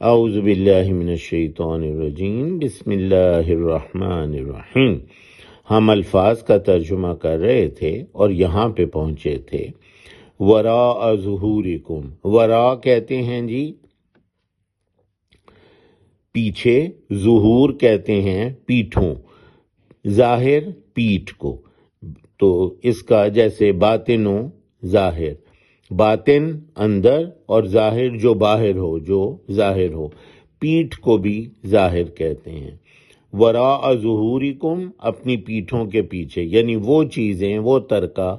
اعوذ باللہ من الشیطان الرجیم، بسم اللہ الرحمن الرحیم۔ ہم الفاظ کا ترجمہ کر رہے تھے اور یہاں پہ پہنچے تھے وراء ظہورکم۔ وراء کہتے ہیں جی پیچھے، ظہور کہتے ہیں پیٹھوں، ظاہر پیٹھ کو، تو اس کا جیسے باطن و ظاہر، باطن اندر اور ظاہر جو باہر ہو، جو ظاہر ہو، پیٹھ کو بھی ظاہر کہتے ہیں۔ وراء ظہورکم، اپنی پیٹھوں کے پیچھے، یعنی وہ چیزیں، وہ ترکہ،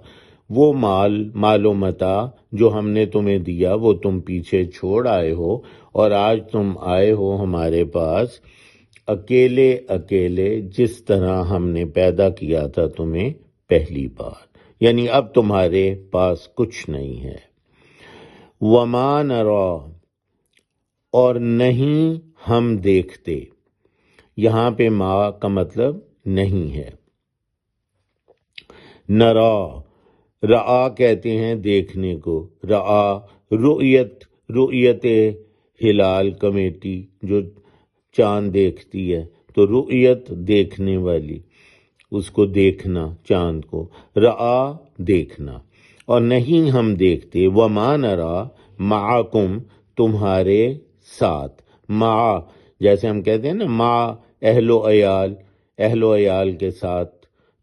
وہ مال و متاع جو ہم نے تمہیں دیا وہ تم پیچھے چھوڑ آئے ہو، اور آج تم آئے ہو ہمارے پاس اکیلے اکیلے، جس طرح ہم نے پیدا کیا تھا تمہیں پہلی بار، یعنی اب تمہارے پاس کچھ نہیں ہے۔ وما نرا، اور نہیں ہم دیکھتے، یہاں پہ ما کا مطلب نہیں ہے۔ نرا، رآ کہتے ہیں دیکھنے کو، رآ رؤیت ہلال کمیٹی جو چاند دیکھتی ہے، تو رؤیت دیکھنے والی، اس کو دیکھنا، چاند کو، رآ دیکھنا، اور نہیں ہم دیکھتے، وما نرا معکم، تمہارے ساتھ، مع جیسے ہم کہتے ہیں نا مع اہل و عیال کے ساتھ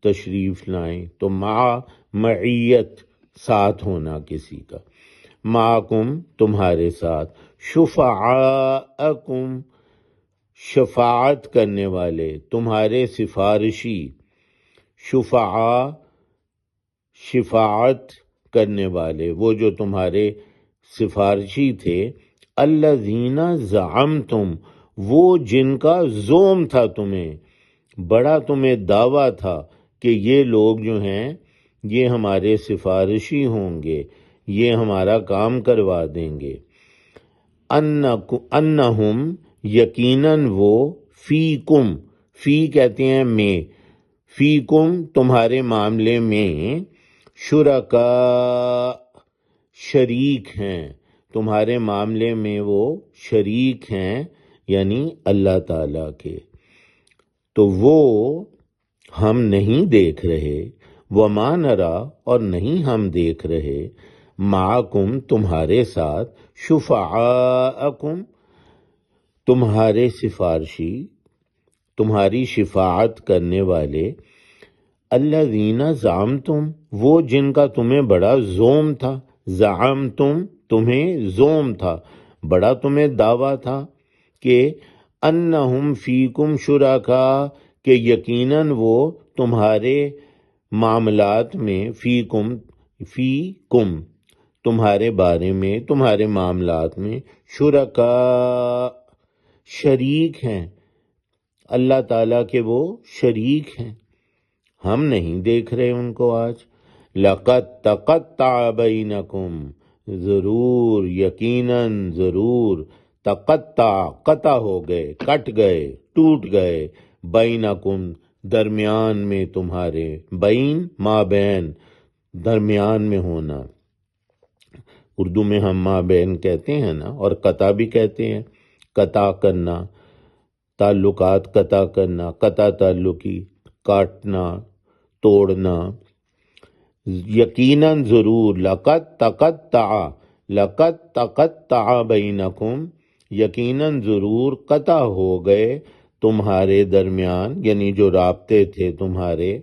تشریف لائیں، تو مع معیت، ساتھ ہونا کسی کا، معکم تمہارے ساتھ، شفعاءکم شفاعت کرنے والے، تمہارے سفارشی، شفعاء شفاعت کرنے والے، وہ جو تمہارے سفارشی تھے، الذین زعمتم، وہ جن کا زوم تھا تمہیں، بڑا تمہیں دعویٰ تھا کہ یہ لوگ جو ہیں یہ ہمارے سفارشی ہوں گے، یہ ہمارا کام کروا دیں گے، انہم یقیناً وہ، فیکم، فی کہتے ہیں میں، فیکم تمہارے معاملے میں، شرکاء شریک ہیں، تمہارے معاملے میں وہ شریک ہیں، یعنی اللہ تعالیٰ کے، تو وہ ہم نہیں دیکھ رہے، وما نرا، اور نہیں ہم دیکھ رہے، معکم تمہارے ساتھ، شفعاءکم تمہارے سفارشی، تمہاری شفاعت کرنے والے، الذین زعمتم وہ جن کا تمہیں بڑا زوم تھا، زعمتم تمہیں زوم تھا، بڑا تمہیں دعویٰ تھا کہ انہم فیکم شرکاء، کہ یقیناً وہ تمہارے معاملات میں، فیکم تمہارے بارے میں، تمہارے معاملات میں، شرکاء شریک ہیں، اللہ تعالیٰ کے وہ شریک ہیں، ہم نہیں دیکھ رہے ان کو آج۔ لَقَدْ تَقَطَّعَ بَيْنَكُمْ، ضرور، یقیناً، ضرور، تقطع قطع ہو گئے، کٹ گئے، ٹوٹ گئے، بینکم درمیان میں تمہارے، بین مابین درمیان میں ہونا، اردو میں ہم مابین کہتے ہیں نا، اور قطع بھی کہتے ہیں، قطع کرنا، تعلقات قطع کرنا، قطع تعلقی، کاٹنا، توڑنا، یقیناً ضرور، لقد تقطع بینکم، یقیناً ضرور قطع ہو گئے تمہارے درمیان، یعنی جو رابطے تھے تمہارے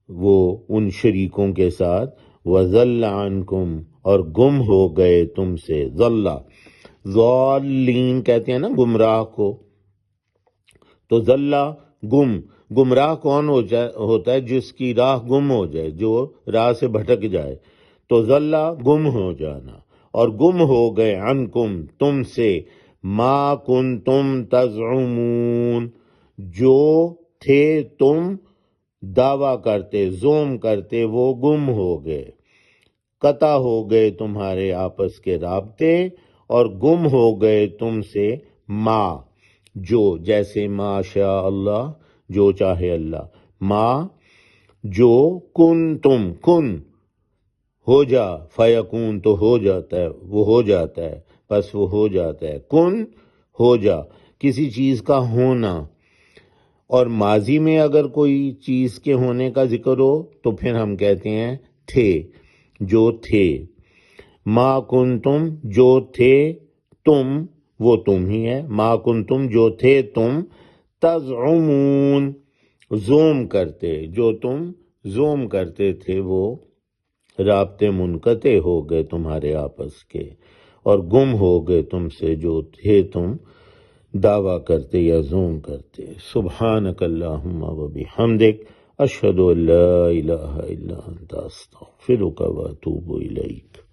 وہ ان شریکوں کے ساتھ، وَضَلَّ عَنْكُمْ اور گم ہو گئے تم سے، ضلّ ضالین کہتے ہیں نا گمراہ کو، تو ضلّ گمراہ کون ہوتا ہے؟ جس کی راہ گم ہو جائے، جو راہ سے بھٹک جائے، تو ضلّ گم ہو جانا، اور گم ہو گئے عنکم تم سے، ما کنتم تزعمون جو تھے تم دعویٰ کرتے، زوم کرتے، وہ گم ہو گئے، قطع ہو گئے تمہارے آپس کے رابطے، اور گم ہو گئے تم سے ما جو، جیسے ما شاء اللہ جو چاہے اللہ، ما جو کن ہو جا، فیکون تو ہو جاتا ہے، وہ ہو جاتا ہے، بس وہ ہو جاتا ہے. کن ہو جا، کسی چیز کا ہونا. اور ماضی میں اگر کوئی چیز کے ہونے کا ذکر ہو تو پھر ہم کہتے ہیں تھے، جو تھے. ما کنتم، جو تھے تم، وہ تم ہی ہے. ما کنتم، جو تھے تم، تزعمون، زوم کرتے، جو تم زوم کرتے تھے وہ رابطے منقطع ہو گئے تمہارے آپس کے، اور گم ہو گئے تم سے جو تھے تم دعویٰ کرتے یا زوم کرتے. سبحانک اللہم و بحمدک، اشہد ان لا الہ الا انت، استغفرک و اتوب الیک.